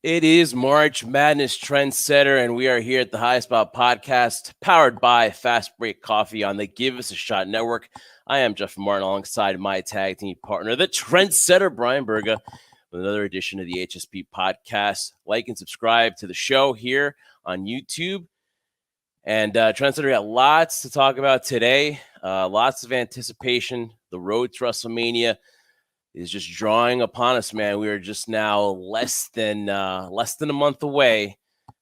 It is March Madness Trendsetter, and we are here at the High Spot Podcast, powered by Fast Break Coffee on the Give Us a Shot Network. I am Jeff Martin, alongside my tag team partner, the Trendsetter, Brian Berga, with another edition of the HSP Podcast. Like and subscribe to the show here on YouTube. And Trendsetter, got lots to talk about today. Lots of anticipation. The road to WrestleMania is just drawing upon us, man. We are just now less than a month away.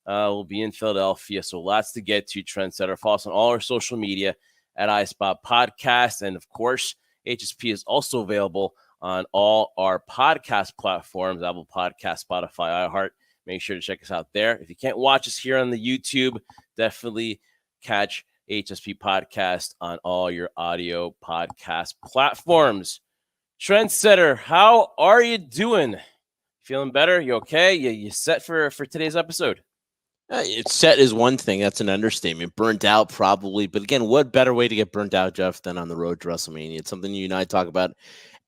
We'll be in Philadelphia, so lots to get to. Trendsetter, follow us on all our social media at iSpot Podcast, and of course, HSP is also available on all our podcast platforms: Apple Podcast, Spotify, iHeart. Make sure to check us out there. If you can't watch us here on the YouTube, definitely catch HSP Podcast on all your audio podcast platforms. Trendsetter, how are you doing? Feeling better? You okay? You set for today's episode? It's set is one thing. That's an understatement. Burnt out, probably. But again, what better way to get burnt out, Jeff, than on the road to WrestleMania? It's something you and I talk about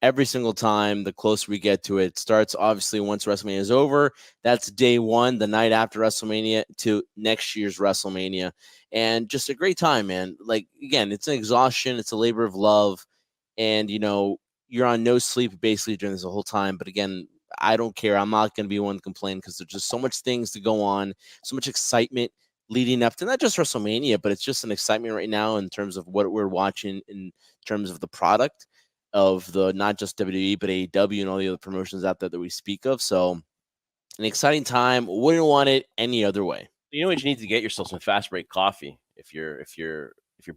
every single time. The closer we get to it, it starts obviously once WrestleMania is over. That's day one, the night after WrestleMania, to next year's WrestleMania. And just a great time, man. Like, again, it's an exhaustion. It's a labor of love. And, you're on no sleep basically during this whole time. But again, I don't care. I'm not going to be one to complain because there's just so much things to go on, so much excitement leading up to not just WrestleMania, but it's just an excitement right now in terms of what we're watching in terms of the product of the not just WWE, but AEW and all the other promotions out there that we speak of. So an exciting time. Wouldn't want it any other way. You know what you need to get yourself? Some fast break coffee. If you're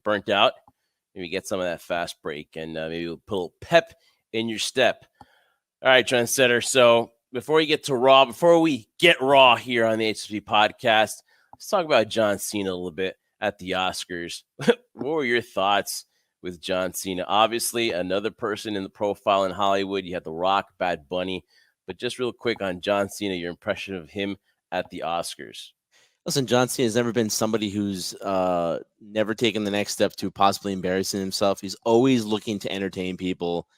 burnt out, maybe get some of that fast break and maybe put a little pep in your step. All right, Trendsetter. So before we get raw here on the HSP Podcast, let's talk about John Cena a little bit at the Oscars. What were your thoughts with John Cena? Obviously, another person in the profile in Hollywood. You had The Rock, Bad Bunny. But just real quick on John Cena, your impression of him at the Oscars. Listen, John Cena has never been somebody who's never taken the next step to possibly embarrassing himself. He's always looking to entertain people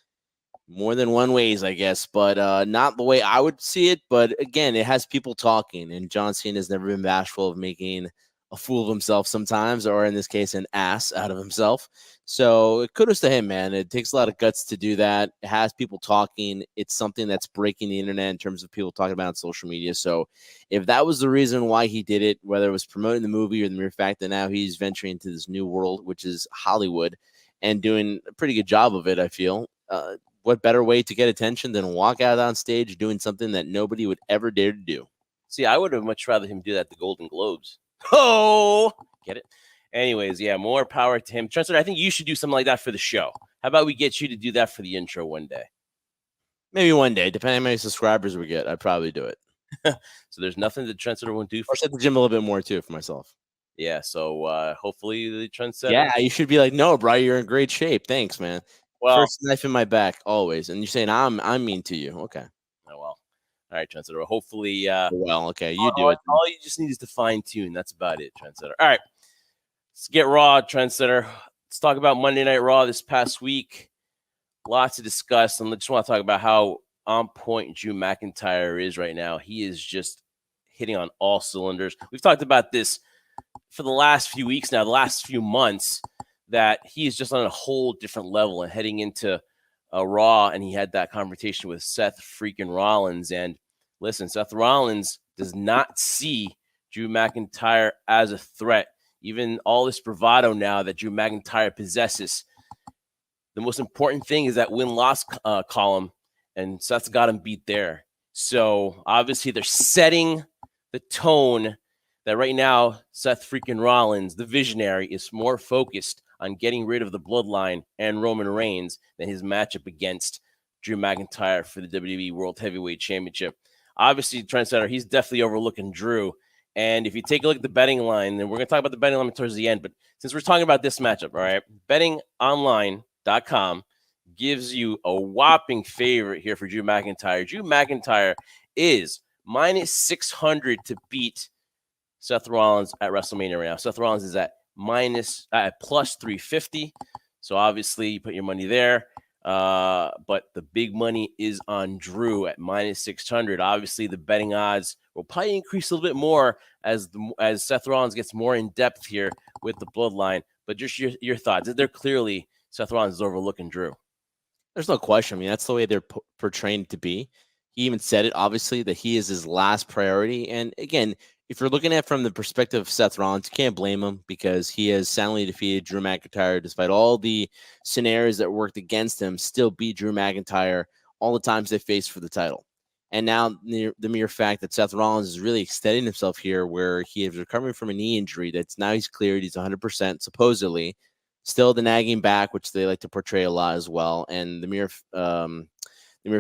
more than one ways, I guess, but not the way I would see it. But again, it has people talking, and John Cena has never been bashful of making a fool of himself sometimes, or in this case, an ass out of himself. So kudos to him, man. It takes a lot of guts to do that. It has people talking. It's something that's breaking the internet in terms of people talking about it on social media. So if that was the reason why he did it, whether it was promoting the movie or the mere fact that now he's venturing into this new world, which is Hollywood, and doing a pretty good job of it, I feel, what better way to get attention than walk out on stage doing something that nobody would ever dare to do? See, I would have much rather him do that at the Golden Globes. Oh, get it? Anyways, yeah, more power to him. Trendsetter, I think you should do something like that for the show. How about we get you to do that for the intro one day? Maybe one day, depending on how many subscribers we get, I'd probably do it. So there's nothing that Trendsetter won't do. Or set the gym a little bit more, too, for myself. Yeah, so hopefully the Trendsetter. Yeah, you should be like, no, bro, you're in great shape. Thanks, man. Well, first knife in my back, always. And you're saying I'm mean to you. Okay. Oh, well. All right, Trendsetter. Hopefully. Okay, you do it. All you just need is to fine tune. That's about it, Trendsetter. All right. Let's get raw, Trendsetter. Let's talk about Monday Night Raw this past week. Lots to discuss. And I just want to talk about how on point Drew McIntyre is right now. He is just hitting on all cylinders. We've talked about this for the last few weeks now, the last few months, that he is just on a whole different level and heading into Raw. And he had that conversation with Seth freaking Rollins. And listen, Seth Rollins does not see Drew McIntyre as a threat. Even all this bravado now that Drew McIntyre possesses, the most important thing is that win-loss column, and Seth's got him beat there. So obviously they're setting the tone that right now Seth freaking Rollins, the visionary, is more focused on getting rid of the Bloodline and Roman Reigns than his matchup against Drew McIntyre for the WWE World Heavyweight Championship. Obviously, Trendsetter, he's definitely overlooking Drew. And if you take a look at the betting line, and we're going to talk about the betting line towards the end, but since we're talking about this matchup, all right, bettingonline.com gives you a whopping favorite here for Drew McIntyre. Drew McIntyre is minus 600 to beat Seth Rollins at WrestleMania right now. Seth Rollins is at plus 350. So obviously you put your money there. But the big money is on Drew at -600. Obviously, the betting odds will probably increase a little bit more as Seth Rollins gets more in depth here with the bloodline. But just your thoughts. They're clearly Seth Rollins is overlooking Drew. There's no question. I mean, that's the way they're portraying to be. He even said it, obviously, that he is his last priority. And again, if you're looking at it from the perspective of Seth Rollins, you can't blame him because he has soundly defeated Drew McIntyre despite all the scenarios that worked against him, still beat Drew McIntyre all the times they faced for the title. And now the mere fact that Seth Rollins is really extending himself here, where he is recovering from a knee injury, that's now he's cleared, he's 100% supposedly. Still the nagging back, which they like to portray a lot as well, and the mere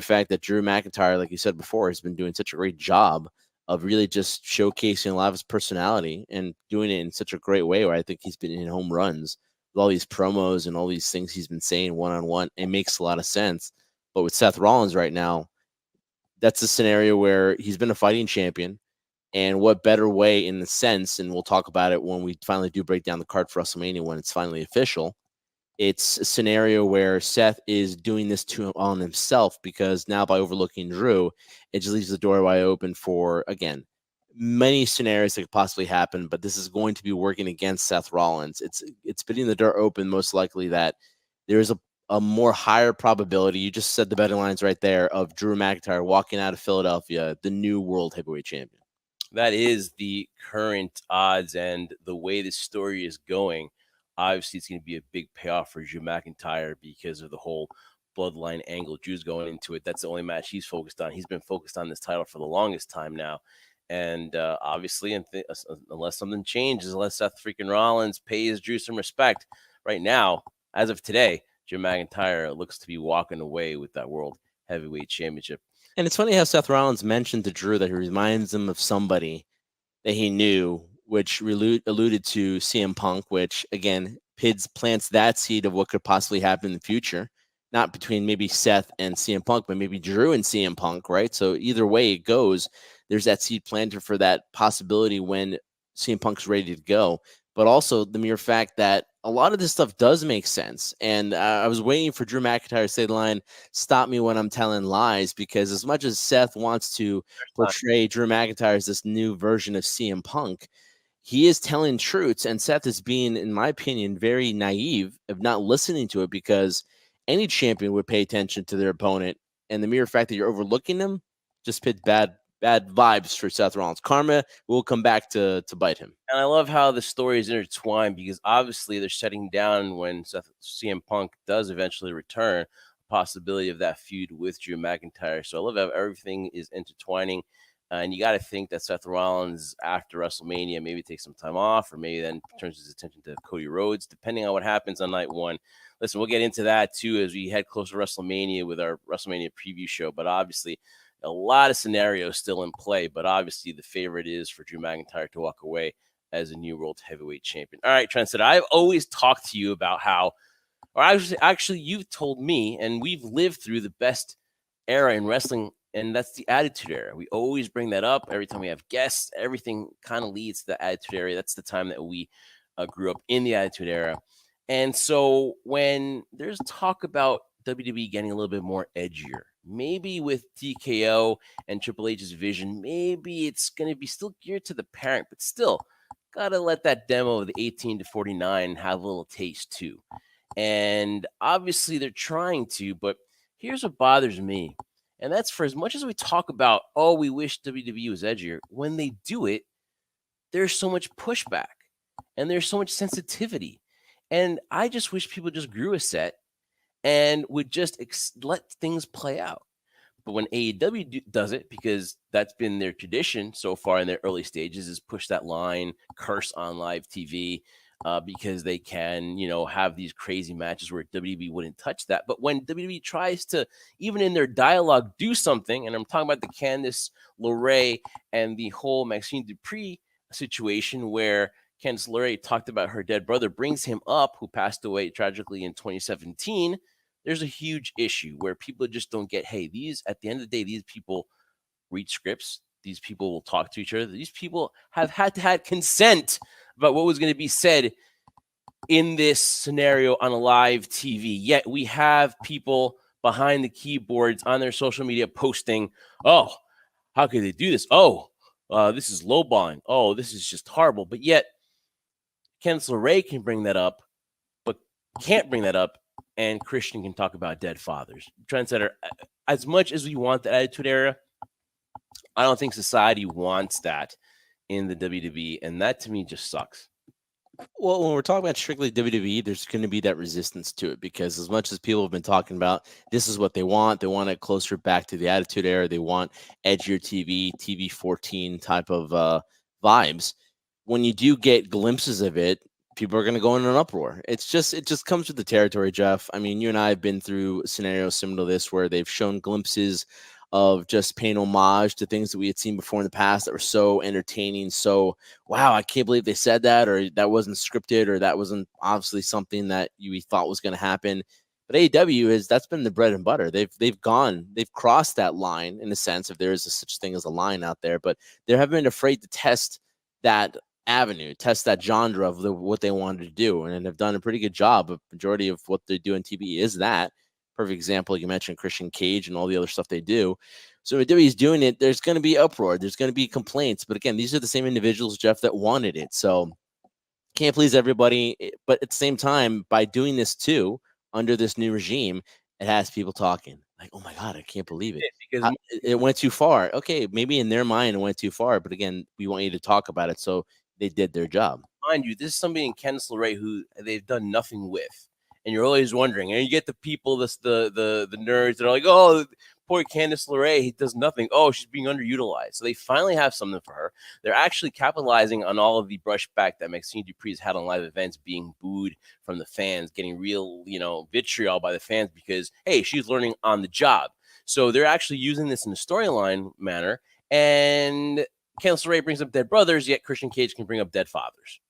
fact that Drew McIntyre, like you said before, has been doing such a great job of really just showcasing a lot of his personality and doing it in such a great way, where I think he's been in home runs with all these promos and all these things he's been saying one-on-one. It makes a lot of sense. But with Seth Rollins right now, that's a scenario where he's been a fighting champion. And what better way in the sense, and we'll talk about it when we finally do break down the card for WrestleMania when it's finally official. It's a scenario where Seth is doing this on himself, because now by overlooking Drew, it just leaves the door wide open for, again, many scenarios that could possibly happen, but this is going to be working against Seth Rollins. It's putting the door open, most likely, that there is a more higher probability, you just said the betting lines right there, of Drew McIntyre walking out of Philadelphia, the new world heavyweight champion. That is the current odds, and the way this story is going, obviously it's going to be a big payoff for Drew McIntyre because of the whole bloodline angle. Drew's going into it. That's the only match he's focused on. He's been focused on this title for the longest time now. And obviously, unless something changes, unless Seth freaking Rollins pays Drew some respect, right now, as of today, Drew McIntyre looks to be walking away with that World Heavyweight Championship. And it's funny how Seth Rollins mentioned to Drew that he reminds him of somebody that he knew, which alluded to CM Punk, which, again, plants that seed of what could possibly happen in the future. Not between maybe Seth and CM Punk, but maybe Drew and CM Punk, right? So either way it goes, there's that seed planted for that possibility when CM Punk's ready to go. But also the mere fact that a lot of this stuff does make sense. And I was waiting for Drew McIntyre to say the line, "Stop me when I'm telling lies," because as much as Seth wants to portray Drew McIntyre as this new version of CM Punk, he is telling truths. And Seth is being, in my opinion, very naive of not listening to it, because any champion would pay attention to their opponent. And the mere fact that you're overlooking them just pits bad vibes for Seth Rollins. Karma will come back to bite him. And I love how the story is intertwined, because obviously they're setting down, when CM Punk does eventually return, a possibility of that feud with Drew McIntyre. So I love how everything is intertwining. And you got to think that Seth Rollins, after WrestleMania, maybe takes some time off, or maybe then turns his attention to Cody Rhodes, depending on what happens on night one. Listen, we'll get into that too as we head closer to WrestleMania with our WrestleMania preview show. But obviously, a lot of scenarios still in play, but obviously the favorite is for Drew McIntyre to walk away as a new World Heavyweight Champion. All right, Trendsetter, I've always talked to you about how, or actually you've told me, and we've lived through the best era in wrestling, and that's the Attitude Era. We always bring that up every time we have guests. Everything kind of leads to the Attitude Era. That's the time that we grew up in the Attitude Era. And so when there's talk about WWE getting a little bit more edgier, maybe with TKO and Triple H's vision, maybe it's going to be still geared to the parent, but still got to let that demo of the 18 to 49 have a little taste too. And obviously they're trying to, but here's what bothers me. And that's, for as much as we talk about, oh, we wish WWE was edgier, when they do it, there's so much pushback and there's so much sensitivity. And I just wish people just grew a set and would just let things play out. But when AEW does it, because that's been their tradition so far in their early stages, is push that line, curse on live TV, because they can, have these crazy matches where WWE wouldn't touch that. But when WWE tries to, even in their dialogue, do something, and I'm talking about the Candice LeRae and the whole Maxine Dupree situation, where Candice LeRae talked about her dead brother, brings him up, who passed away tragically in 2017. There's a huge issue where people just don't get, hey, at the end of the day, these people read scripts. These people will talk to each other. These people have had to have consent about what was going to be said in this scenario on a live TV. Yet we have people behind the keyboards on their social media posting, oh, how could they do this? Oh, this is lowballing. Oh, this is just horrible. But yet, Candice LeRae can bring that up, but can't bring that up, and Christian can talk about dead fathers. Trendsetter, as much as we want the Attitude Era, I don't think society wants that in the WWE, and that to me just sucks. Well, when we're talking about strictly WWE, there's going to be that resistance to it because as much as people have been talking about this is what they want it closer back to the Attitude Era. They want edgier TV 14 type of vibes. When you do get glimpses of it, people are going to go in an uproar. It just comes with the territory, Jeff. I mean, you and I have been through scenarios similar to this where they've shown glimpses of just paying homage to things that we had seen before in the past that were so entertaining. So, wow, I can't believe they said that, or that wasn't scripted, or that wasn't obviously something that we thought was going to happen. But AEW that's been the bread and butter. They've crossed that line in a sense, if there is such thing as a line out there, but they haven't been afraid to test that avenue, test that genre of what they wanted to do, and have done a pretty good job. A majority of what they do on TV is that. Perfect example, you mentioned Christian Cage and all the other stuff they do. So when WWE's doing it, there's going to be uproar. There's going to be complaints. But again, these are the same individuals, Jeff, that wanted it. So can't please everybody. But at the same time, by doing this too, under this new regime, it has people talking. Like, oh my God, I can't believe it. Because it went too far. Okay, maybe in their mind it went too far. But again, we want you to talk about it. So they did their job. Mind you, this is somebody in Candice LeRae who they've done nothing with. And you're always wondering, and you get the people, the nerds that are like, oh, poor Candice LeRae, he does nothing. Oh, she's being underutilized. So they finally have something for her. They're actually capitalizing on all of the brushback that Maxine Dupree's had on live events, being booed from the fans, getting real, vitriol by the fans because, hey, she's learning on the job. So they're actually using this in a storyline manner. And Candice LeRae brings up dead brothers, yet Christian Cage can bring up dead fathers.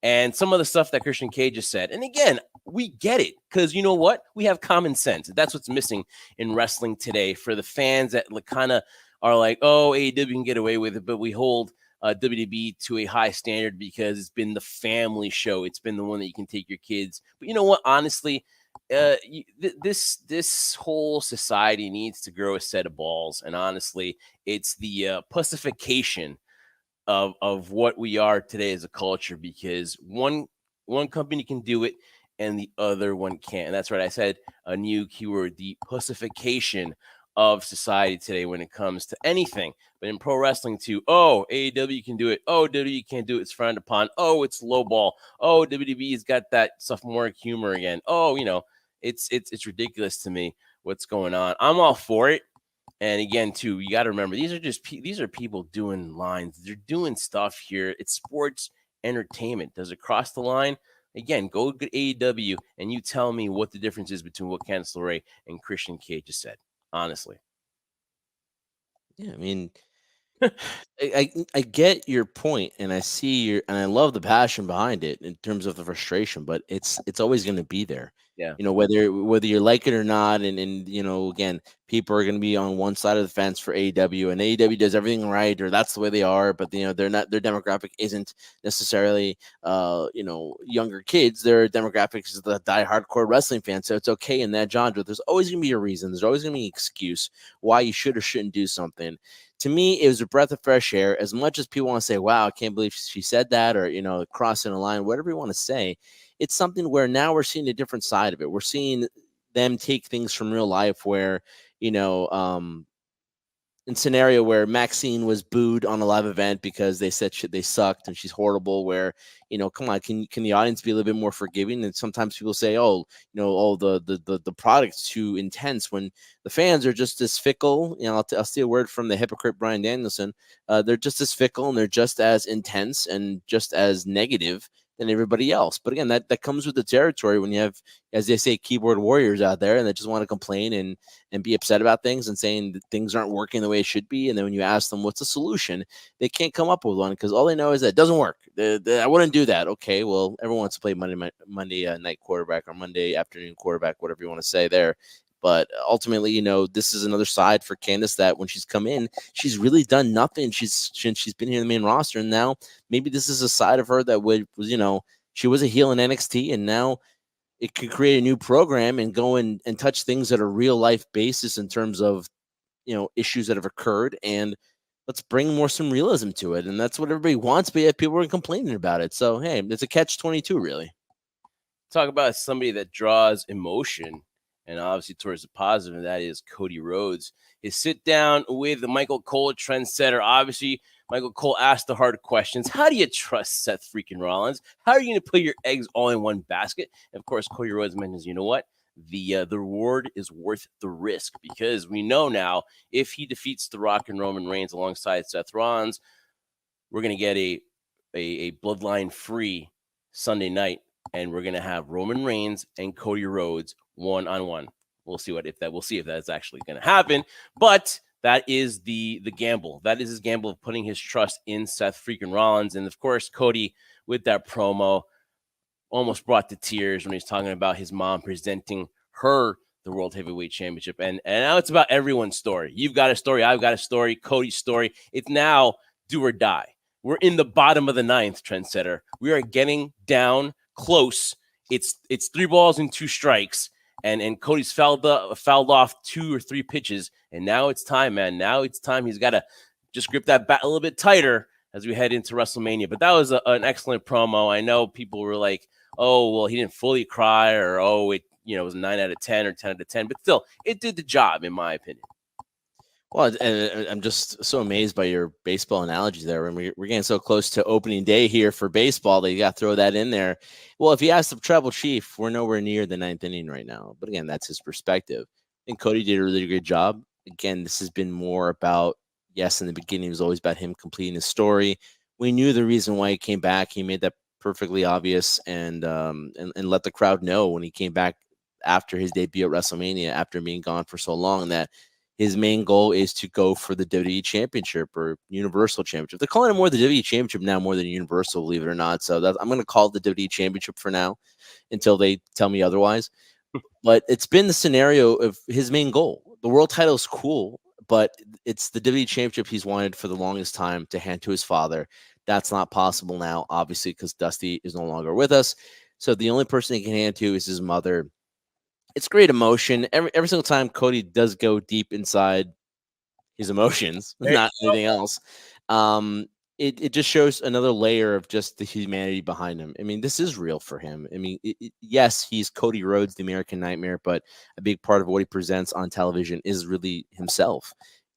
And some of the stuff that Christian Cage has said. And again, we get it because you know what? We have common sense. That's what's missing in wrestling today for the fans that kind of are like, oh, AEW can get away with it, but we hold WWE to a high standard because it's been the family show. It's been the one that you can take your kids. But you know what? Honestly, this whole society needs to grow a set of balls. And honestly, it's the pussification of what we are today as a culture, because one company can do it and the other one can't. And that's right. I said a new keyword, the pussification of society today when it comes to anything. But in pro wrestling too, oh, AEW can do it. Oh, WWE can't do it. It's frowned upon. Oh, it's low ball. Oh, WWE's got that sophomoric humor again. Oh, it's ridiculous to me what's going on. I'm all for it. And again, too, you got to remember, these are people doing lines. They're doing stuff here. It's sports entertainment. Does it cross the line? Again, go to AEW and you tell me what the difference is between what Candice LeRae and Christian Cage just said. Honestly. Yeah, I mean, I get your point, and I see and I love the passion behind it in terms of the frustration, but it's always going to be there. Yeah. Whether you like it or not, and again, people are going to be on one side of the fence for AEW, and AEW does everything right, or that's the way they are, but they're not. Their demographic isn't necessarily younger kids. Their demographic is the die hardcore wrestling fans, so it's okay in that genre. There's always going to be a reason. There's always going to be an excuse why you should or shouldn't do something. To me, it was a breath of fresh air. As much as people want to say, wow, I can't believe she said that, or, crossing a line, whatever you want to say, it's something where now we're seeing a different side of it. We're seeing them take things from real life where, in scenario where Maxine was booed on a live event because they said they sucked and she's horrible, where, come on, can the audience be a little bit more forgiving? And sometimes people say, the product's too intense, when the fans are just as fickle. I'll steal a word from the hypocrite Bryan Danielson. They're just as fickle and they're just as intense and just as negative than everybody else. But again, that comes with the territory when you have, as they say, keyboard warriors out there and they just want to complain and be upset about things and saying that things aren't working the way it should be. And then when you ask them what's the solution, they can't come up with one because all they know is that it doesn't work. I wouldn't do that. Okay, well, everyone wants to play Monday night quarterback or Monday afternoon quarterback, whatever you want to say there. But ultimately, this is another side for Candice that when she's come in, she's really done nothing. She's been here in the main roster, and now maybe this is a side of her that she was a heel in NXT, and now it could create a new program and go and touch things at a real life basis in terms of, issues that have occurred, and let's bring some realism to it. And that's what everybody wants, but yet people are complaining about it. So, hey, it's a catch-22, really. Talk about somebody that draws emotion and obviously towards the positive, and that is Cody Rhodes. His sit down with Michael Cole, Trendsetter. Obviously, Michael Cole asked the hard questions. How do you trust Seth freaking Rollins? How are you going to put your eggs all in one basket? And of course, Cody Rhodes mentions, you know what? The reward is worth the risk, because we know now if he defeats The Rock and Roman Reigns alongside Seth Rollins, we're going to get a bloodline free Sunday night, and we're going to have Roman Reigns and Cody Rhodes one-on-one. We'll see if that's actually going to happen, but that is the gamble. That is his gamble of putting his trust in Seth freaking Rollins. And of course, Cody, with that promo, almost brought to tears when he's talking about his mom presenting her the World Heavyweight Championship. And now it's about everyone's story. You've got a story. I've got a story. Cody's story. It's now do or die. We're in the bottom of the ninth, Trendsetter. We are getting down close. It's 3 balls and 2 strikes. And Cody's fouled off 2 or 3 pitches. And now it's time, man. Now it's time. He's got to just grip that bat a little bit tighter as we head into WrestleMania. But that was an excellent promo. I know people were like, oh, well, he didn't fully cry, or, oh, it was 9 out of 10 or 10 out of 10. But still, it did the job, in my opinion. Well, and I'm just so amazed by your baseball analogy there. I mean, we're getting so close to opening day here for baseball that you got to throw that in there. Well, if you ask the tribal chief, we're nowhere near the 9th inning right now. But again, that's his perspective. And Cody did a really good job. Again, this has been more about, yes, in the beginning, it was always about him completing his story. We knew the reason why he came back. He made that perfectly obvious, and let the crowd know when he came back after his debut at WrestleMania, after being gone for so long, that his main goal is to go for the WWE Championship or Universal Championship. They're calling it more the WWE Championship now more than Universal, believe it or not. So I'm going to call it the WWE Championship for now until they tell me otherwise. But it's been the scenario of his main goal. The world title is cool, but it's the WWE Championship he's wanted for the longest time to hand to his father. That's not possible now, obviously, because Dusty is no longer with us. So the only person he can hand to is his mother. It's great emotion. Every single time Cody does go deep inside his emotions, not anything else. It just shows another layer of just the humanity behind him. I mean, this is real for him. I mean, yes, he's Cody Rhodes, the American Nightmare, but a big part of what he presents on television is really himself.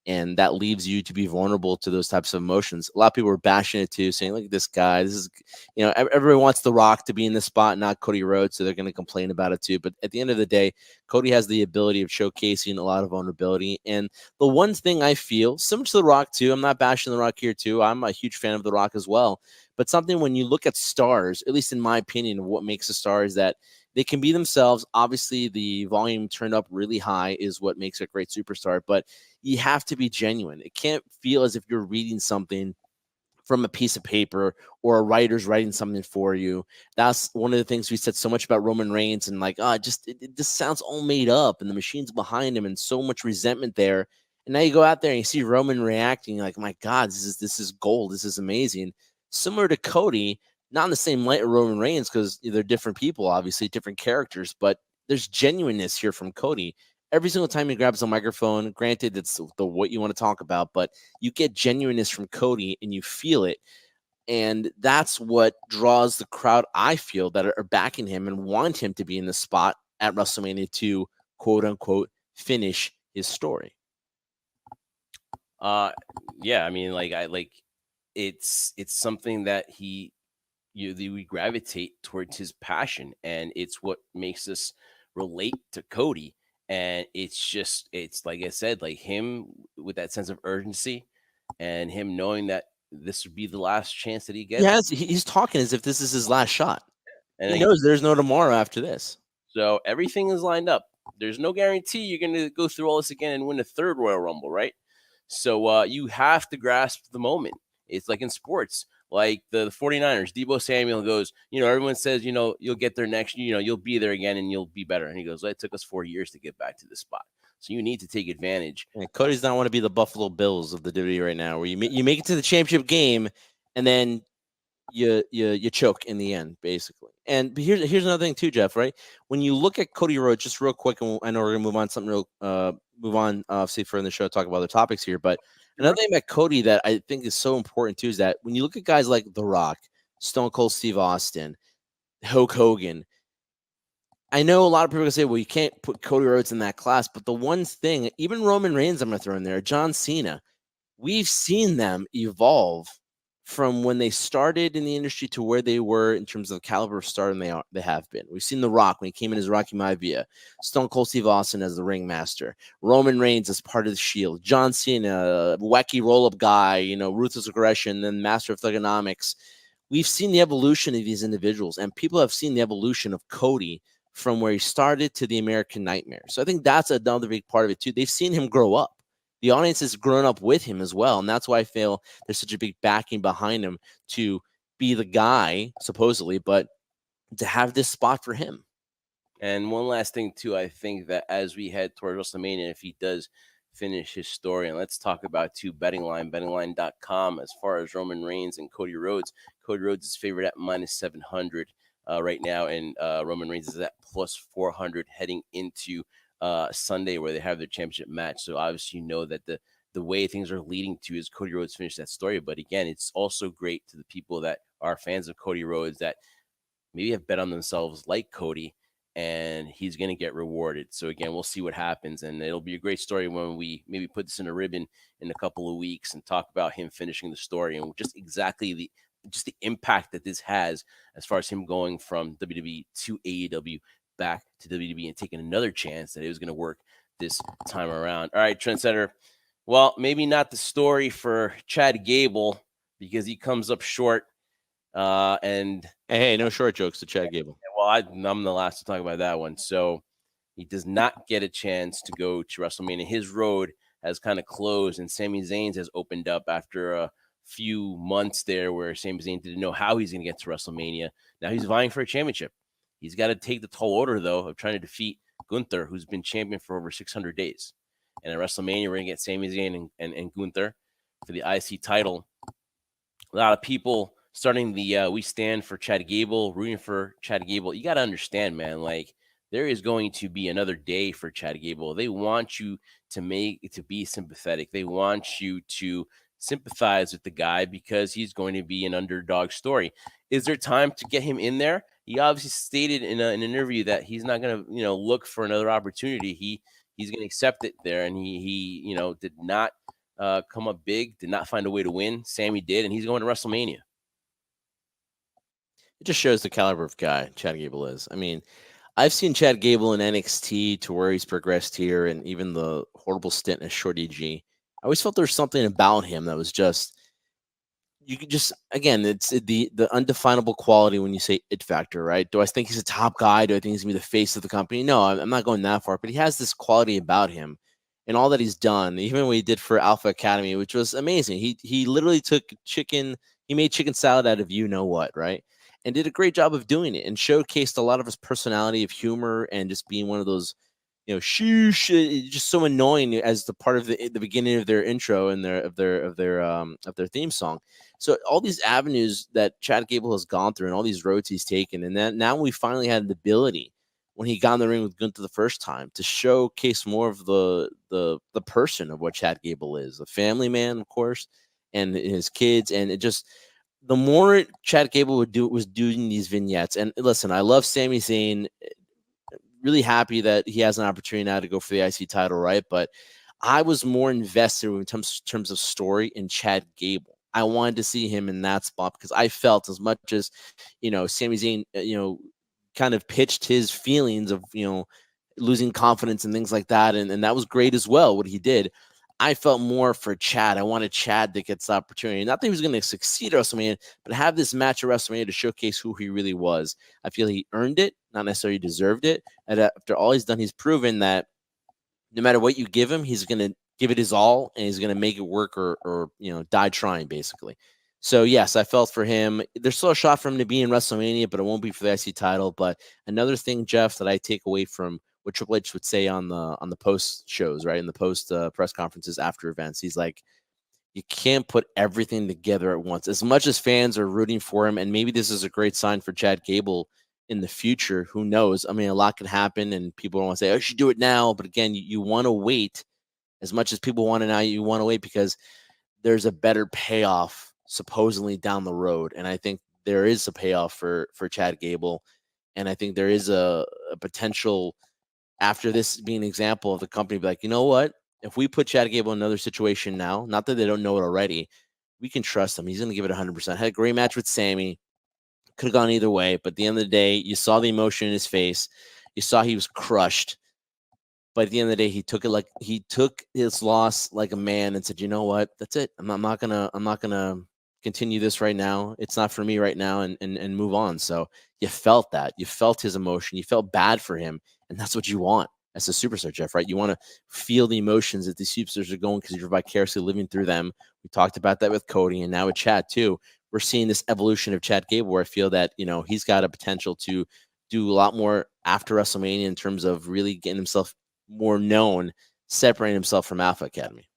And that leaves you to be vulnerable to those types of emotions. A lot of people are bashing it too, saying, look at this guy. This is, everybody wants The Rock to be in this spot, not Cody Rhodes. So they're going to complain about it too. But at the end of the day, Cody has the ability of showcasing a lot of vulnerability. And the one thing I feel, similar to The Rock too, I'm not bashing The Rock here too. I'm a huge fan of The Rock as well. But something when you look at stars, at least in my opinion, of what makes a star is that they can be themselves. Obviously, the volume turned up really high is what makes a great superstar, but you have to be genuine. It can't feel as if you're reading something from a piece of paper or a writer's writing something for you. That's one of the things we said so much about Roman Reigns, and like, it just sounds all made up, and the machine's behind him, and so much resentment there. And now you go out there and you see Roman reacting like, my God, this is gold. This is amazing. Similar to Cody, not in the same light of Roman Reigns, because they're different people, obviously, different characters, but there's genuineness here from Cody. Every single time he grabs a microphone, granted, it's what you want to talk about, but you get genuineness from Cody and you feel it. And that's what draws the crowd, I feel, that are backing him and want him to be in the spot at WrestleMania to, quote unquote, finish his story. Yeah, I mean, it's something that we gravitate towards his passion, and it's what makes us relate to Cody. And it's like I said, like him with that sense of urgency and him knowing that this would be the last chance that he gets. Yes, he's talking as if this is his last shot. And he knows there's no tomorrow after this. So everything is lined up. There's no guarantee you're going to go through all this again and win a third Royal Rumble, right? So you have to grasp the moment. It's like in sports, like the 49ers, Deebo Samuel goes, everyone says, you'll get there next, you'll be there again and you'll be better. And he goes, well, it took us 4 years to get back to this spot. So you need to take advantage. And Cody's not want to be the Buffalo Bills of the WWE right now, where you make it to the championship game and then you choke in the end, basically. And here's another thing too, Jeff. Right, when you look at Cody Rhodes, just real quick, and I know we're gonna move on to something move on obviously further in the show, talk about other topics here. But another thing about Cody that I think is so important too is that when you look at guys like The Rock, Stone Cold Steve Austin, Hulk Hogan, I know a lot of people are gonna say, well, you can't put Cody Rhodes in that class, but the one thing, even Roman Reigns, I'm gonna throw in there, John Cena, we've seen them evolve from when they started in the industry to where they were in terms of the caliber of star they have been. We've seen The Rock when he came in as Rocky Maivia, Stone Cold Steve Austin as the ringmaster, Roman Reigns as part of the Shield, John Cena, wacky roll-up guy, ruthless aggression, then master of thugonomics. We've seen the evolution of these individuals, and people have seen the evolution of Cody from where he started to the American Nightmare. So I think that's another big part of it too. They've seen him grow up. The audience has grown up with him as well. And that's why I feel there's such a big backing behind him to be the guy, supposedly, but to have this spot for him. And one last thing, too, I think that as we head toward WrestleMania, if he does finish his story, and let's talk about, too, bettingline.com, as far as Roman Reigns and Cody Rhodes. Cody Rhodes is favored at minus 700 right now, and Roman Reigns is at plus 400 heading into Sunday, where they have their championship match. So obviously that the way things are leading to is Cody Rhodes finish that story. But again, it's also great to the people that are fans of Cody Rhodes that maybe have bet on themselves like Cody, and he's going to get rewarded. So again, we'll see what happens, and it'll be a great story when we maybe put this in a ribbon in a couple of weeks and talk about him finishing the story and just exactly the impact that this has as far as him going from WWE to AEW back to WWE and taking another chance that it was going to work this time around. All right, Trendsetter. Well, maybe not the story for Chad Gable because he comes up short. And hey, no short jokes to Chad Gable. Well, I'm the last to talk about that one. So he does not get a chance to go to WrestleMania. His road has kind of closed, and Sami Zayn's has opened up after a few months there where Sami Zayn didn't know how he's going to get to WrestleMania. Now he's vying for a championship. He's got to take the tall order, though, of trying to defeat Gunther, who's been champion for over 600 days. And at WrestleMania, we're going to get Sami Zayn and Gunther for the IC title. A lot of people starting the We Stand for Chad Gable, rooting for Chad Gable. You got to understand, man, like there is going to be another day for Chad Gable. They want you to be sympathetic. They want you to sympathize with the guy because he's going to be an underdog story. Is there time to get him in there? He obviously stated in an interview that he's not going to, look for another opportunity. He's going to accept it there, and he did not come up big, did not find a way to win. Sammy did, and he's going to WrestleMania. It just shows the caliber of guy Chad Gable is. I mean, I've seen Chad Gable in NXT to where he's progressed here, and even the horrible stint as Shorty G. I always felt there's something about him that was just, you could just, again, it's the undefinable quality when you say it factor, right? Do I think he's a top guy? Do I think he's going to be the face of the company? No, I'm not going that far, but he has this quality about him and all that he's done, even what he did for Alpha Academy, which was amazing. He literally took he made chicken salad out of you-know-what, right? And did a great job of doing it and showcased a lot of his personality of humor and just being one of those, shoosh, just so annoying as the part of the beginning of their intro and their theme song. So all these avenues that Chad Gable has gone through and all these roads he's taken, and then now we finally had the ability when he got in the ring with Gunther the first time to showcase more of the person of what Chad Gable is, a family man, of course, and his kids, and it just. The more Chad Gable was doing these vignettes, and listen, I love Sami Zayn. Really happy that he has an opportunity now to go for the IC title, right? But I was more invested in terms of story in Chad Gable. I wanted to see him in that spot because I felt as much as, Sami Zayn, kind of pitched his feelings of, losing confidence and things like that. And that was great as well, what he did. I felt more for Chad. I wanted Chad to get this opportunity. Not that he was going to succeed at WrestleMania, but have this match at WrestleMania to showcase who he really was. I feel he earned it, not necessarily deserved it. And after all he's done, he's proven that no matter what you give him, he's going to give it his all, and he's going to make it work or die trying, basically. So, yes, I felt for him. There's still a shot for him to be in WrestleMania, but it won't be for the IC title. But another thing, Jeff, that I take away from what Triple H would say on the post shows, right, in the post press conferences after events, he's like, You can't put everything together at once. As much as fans are rooting for him, and maybe this is a great sign for Chad Gable in the future, who knows? I mean, a lot could happen, and people don't want to say, "Oh, you should do it now." But again, you want to wait. As much as people want to now, you want to wait because there's a better payoff supposedly down the road, and I think there is a payoff for Chad Gable, and I think there is a potential after this being an example of the company be like, you know what? If we put Chad Gable in another situation now, not that they don't know it already, we can trust him. He's going to give it 100%. Had a great match with Sammy. Could have gone either way, but at the end of the day, you saw the emotion in his face. You saw he was crushed. But at the end of the day, he took his loss like a man and said, "You know what? That's it. I'm not gonna continue this right now. It's not for me right now," and move on. So you felt that. You felt his emotion. You felt bad for him, and that's what you want as a superstar, Jeff. Right? You want to feel the emotions that these superstars are going because you're vicariously living through them. We talked about that with Cody, and now with Chad too. We're seeing this evolution of Chad Gable, where I feel that he's got a potential to do a lot more after WrestleMania in terms of really getting himself more known, separating himself from Alpha Academy.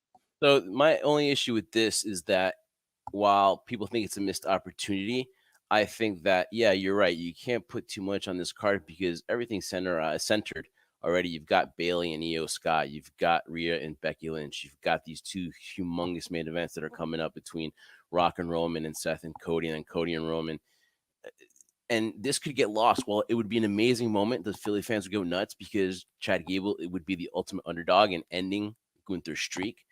So my only issue with this is that while people think it's a missed opportunity, I think that, yeah, you're right. You can't put too much on this card because everything's centered already. You've got Bailey and Io Sky. You've got Rhea and Becky Lynch. You've got these two humongous main events that are coming up between Rock and Roman and Seth and Cody, and then Cody and Roman. And this could get lost. Well, it would be an amazing moment. The Philly fans would go nuts because Chad Gable, it would be the ultimate underdog and ending Gunther's streak.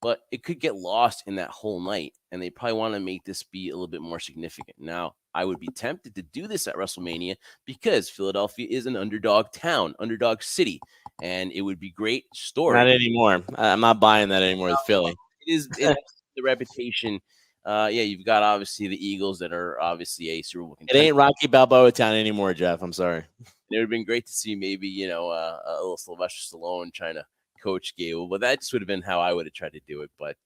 But it could get lost in that whole night. And they probably want to make this be a little bit more significant. Now, I would be tempted to do this at WrestleMania because Philadelphia is an underdog town, underdog city. And it would be great story. Not anymore. I'm not buying that anymore with Philly. It is the reputation. Yeah, you've got obviously the Eagles that are obviously a Super Bowl contender. It ain't Rocky Balboa town anymore, Jeff. I'm sorry. It would have been great to see maybe, a little Sylvester Stallone trying to coach Gable, but that just would have been how I would have tried to do it. But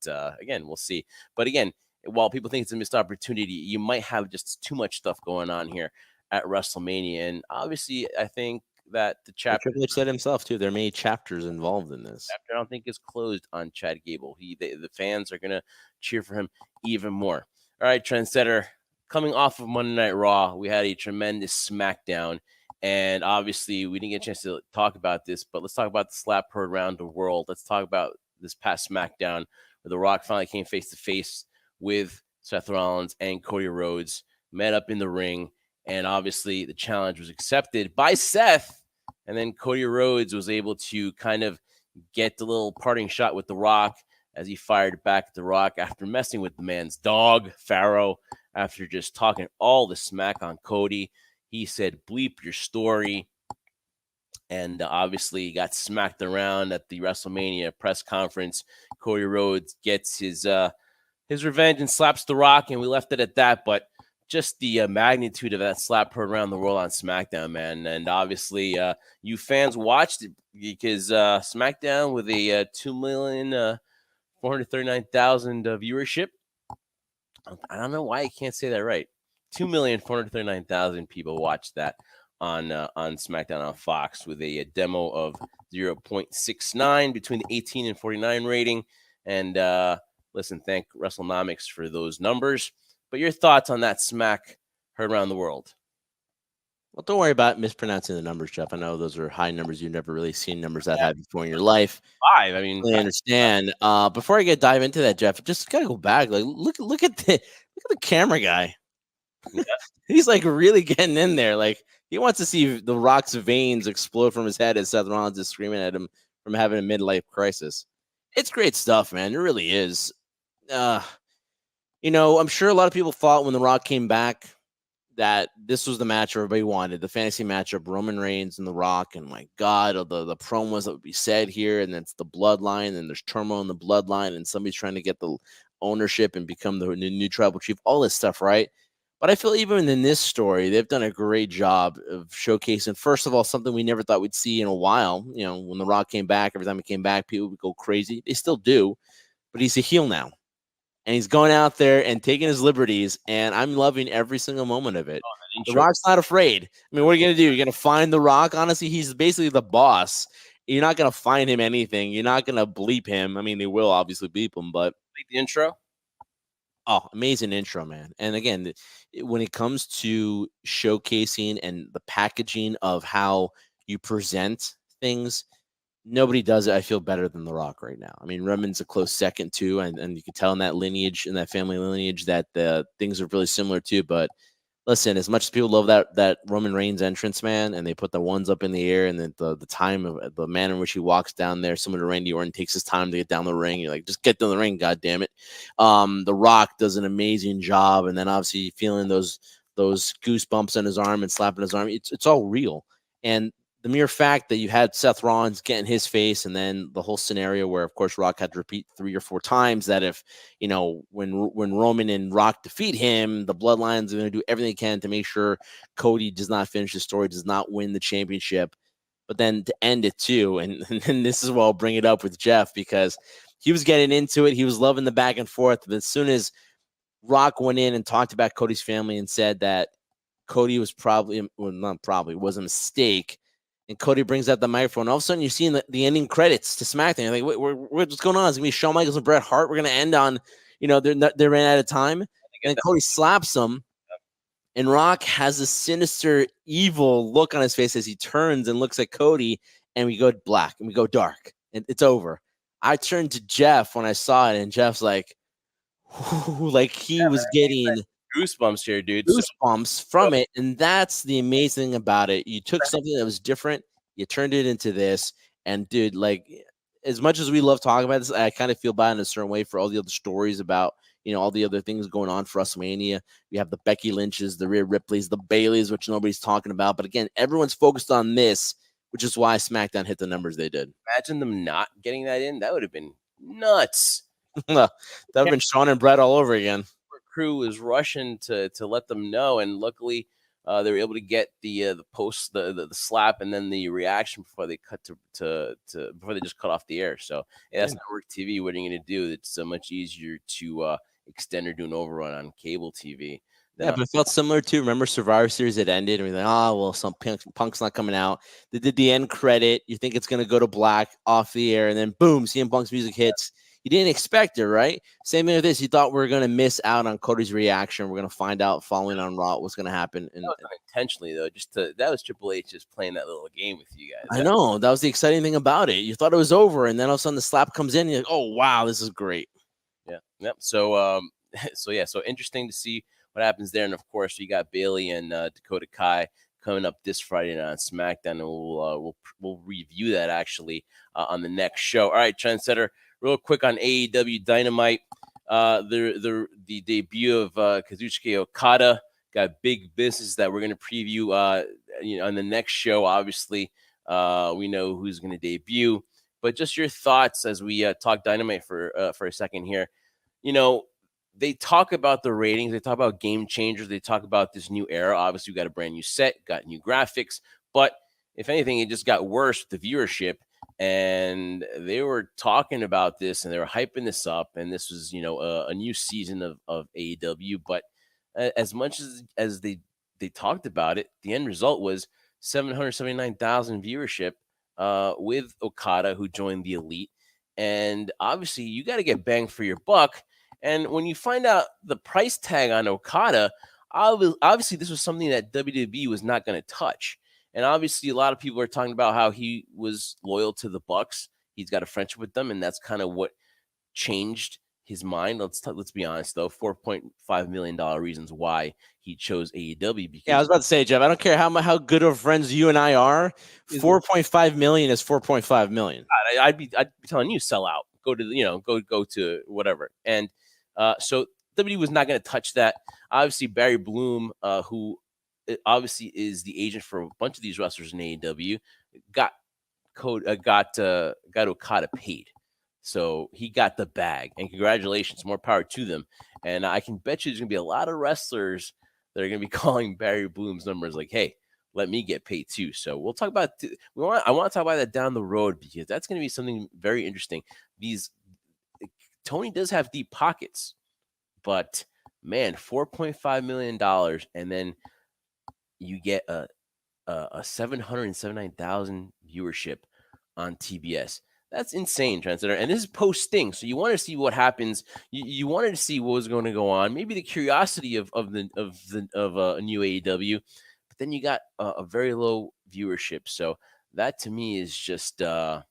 again, we'll see. But again, while people think it's a missed opportunity, you might have just too much stuff going on here at WrestleMania. And obviously, I think that the chapter Triple H said himself too. There are many chapters involved in this. I don't think is closed on Chad Gable. The fans are gonna cheer for him even more. All right, Trendsetter. Coming off of Monday Night Raw, we had a tremendous SmackDown, and obviously we didn't get a chance to talk about this, but let's talk about the slap heard around the world. Let's talk about this past SmackDown where The Rock finally came face to face with Seth Rollins and Cody Rhodes, met up in the ring. And obviously the challenge was accepted by Seth. And then Cody Rhodes was able to kind of get the little parting shot with The Rock as he fired back at The Rock after messing with the man's dog, Pharaoh, after just talking all the smack on Cody. He said, bleep your story. And obviously he got smacked around at the WrestleMania press conference. Cody Rhodes gets his revenge and slaps The Rock, and we left it at that. But just the magnitude of that slap heard around the world on SmackDown, man. And obviously, you fans watched it because SmackDown with a 2,439,000 viewership. I don't know why I can't say that right. 2,439,000 people watched that on SmackDown on Fox with a demo of 0.69 between the 18 and 49 rating. And listen, thank WrestleNomics for those numbers. But your thoughts on that smack heard around the world? Well, don't worry about mispronouncing the numbers, Jeff. I know those are high numbers. You've never really seen numbers that high before in your life. 5. I mean, I understand. Before I dive into that, Jeff, just gotta go back. Like, look at the camera guy. Yeah. He's like really getting in there. Like he wants to see The Rock's veins explode from his head as Seth Rollins is screaming at him from having a midlife crisis. It's great stuff, man. It really is. I'm sure a lot of people thought when The Rock came back that this was the match everybody wanted, the fantasy matchup, Roman Reigns and The Rock. And my God, the promos that would be said here, and it's the bloodline, and there's turmoil in the bloodline, and somebody's trying to get the ownership and become the new tribal chief, all this stuff, right? But I feel even in this story, they've done a great job of showcasing, first of all, something we never thought we'd see in a while. When The Rock came back, every time he came back, people would go crazy. They still do, but he's a heel now. And he's going out there and taking his liberties, and I'm loving every single moment of it. The Rock's not afraid. I mean, what are you going to do? You're going to find The Rock? Honestly, he's basically the boss. You're not going to find him anything. You're not going to bleep him. I mean, they will obviously bleep him, but the intro. Oh, amazing intro, man. And again, when it comes to showcasing and the packaging of how you present things, nobody does it, I feel, better than The Rock right now. I mean, Roman's a close second too, and you can tell in that lineage, in that family lineage, that the things are really similar too. But listen, as much as people love that Roman Reigns entrance, man, and they put the ones up in the air, and the time of the manner in which he walks down there, similar to Randy Orton, takes his time to get down the ring. You're like, just get down the ring, god damn it. The Rock does an amazing job, and then obviously feeling those goosebumps on his arm and slapping his arm. It's all real, and the mere fact that you had Seth Rollins get in his face, and then the whole scenario where, of course, Rock had to repeat 3 or 4 times that if, when Roman and Rock defeat him, the Bloodlines are going to do everything they can to make sure Cody does not finish the story, does not win the championship. But then to end it too, and this is where I'll bring it up with Jeff, because he was getting into it. He was loving the back and forth. But as soon as Rock went in and talked about Cody's family and said that Cody was was a mistake, and Cody brings out the microphone. All of a sudden, you're seeing the ending credits to SmackDown. You're like, what's going on? Is it going to be Shawn Michaels and Bret Hart? We're going to end on, they ran out of time. And then Cody slaps him, and Rock has a sinister, evil look on his face as he turns and looks at Cody, and we go black, and we go dark, and it's over. I turned to Jeff when I saw it, and Jeff's like, like he was getting goosebumps here, dude. Goosebumps from it, and that's the amazing thing about it. You took something that was different, you turned it into this, and dude, like, as much as we love talking about this, I kind of feel bad in a certain way for all the other stories about, all the other things going on for WrestleMania. We have the Becky Lynches, the Rhea Ripleys, the Baileys, which nobody's talking about, but again, everyone's focused on this, which is why SmackDown hit the numbers they did. Imagine them not getting that in. That would have been nuts. That would have been Shawn and Brett all over again. Crew was rushing to let them know, and luckily they were able to get the post, the slap, and then the reaction before they cut before they just cut off the air. So that's network TV. What are you going to do? It's so much easier to extend or do an overrun on cable TV. But it felt similar to, remember Survivor Series that ended, and we're like, well, some Punk's not coming out. They did the end credit. You think it's going to go to black off the air, and then boom, CM Punk's music hits. You didn't expect it, right? Same thing with this. You thought we were going to miss out on Cody's reaction. We're going to find out following on Raw what's going to happen. And that was not intentionally, though. That was Triple H just playing that little game with you guys. I know. That was the exciting thing about it. You thought it was over, and then all of a sudden the slap comes in, and you're like, oh, wow, this is great. Yeah. Yep. So, so interesting to see what happens there. And, of course, you got Bayley and Dakota Kai coming up this Friday night on SmackDown, and we'll review that, actually, on the next show. All right, Trendsetter. Real quick on AEW Dynamite, the debut of Kazuchika Okada got big business that we're going to preview on the next show. Obviously, we know who's going to debut, but just your thoughts as we talk Dynamite for a second here. They talk about the ratings, they talk about game changers, they talk about this new era. Obviously, we got a brand new set, got new graphics, but if anything, it just got worse with the viewership. And they were talking about this, and they were hyping this up, and this was, a new season of AEW. But as much as they talked about it, the end result was 779,000 viewership with Okada, who joined the Elite. And obviously, you got to get bang for your buck. And when you find out the price tag on Okada, obviously this was something that WWE was not going to touch. And obviously, a lot of people are talking about how he was loyal to the Bucks. He's got a friendship with them, and that's kind of what changed his mind. Let's be honest, though. $4.5 million reasons why he chose AEW. Because I was about to say, Jeff, I don't care how good of friends you and I are. 4.5 million is 4.5 million. I'd be telling you, sell out. Go to go to whatever. And so WWE was not going to touch that. Obviously, Barry Bloom, who obviously is the agent for a bunch of these wrestlers in AEW, got Okada paid. So he got the bag, and congratulations, more power to them. And I can bet you there's going to be a lot of wrestlers that are going to be calling Barry Bloom's numbers like, hey, let me get paid too. So we'll talk about I want to talk about that down the road, because that's going to be something very interesting. Tony does have deep pockets, but man, $4.5 million, and then you get a 779,000 viewership on TBS. That's insane, Trendsetter. And this is post Sting, so you want to see what happens. You wanted to see what was going to go on. Maybe the curiosity of a new AEW, but then you got a very low viewership. So that to me is just I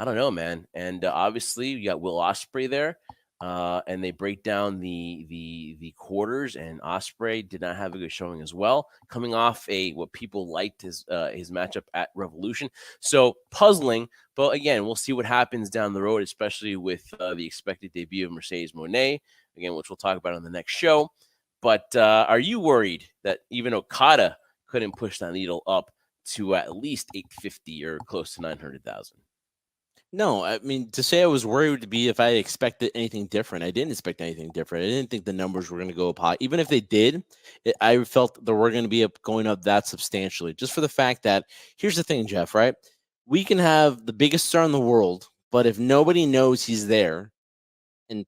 don't know, man. And obviously, you got Will Ospreay there, and they break down the quarters. And Ospreay did not have a good showing as well, coming off what people liked his matchup at Revolution. So puzzling, but again, we'll see what happens down the road, especially with the expected debut of Mercedes Moné, again, which we'll talk about on the next show. But are you worried that even Okada couldn't push that needle up to at least 850 or close to 900,000? No, I mean, to say I was worried to be if I expected anything different. I didn't expect anything different. I didn't think the numbers were going to go up high. Even if they did, I felt that we're going to be going up that substantially. Just for the fact that, here's the thing, Jeff, right? We can have the biggest star in the world, but if nobody knows he's there, and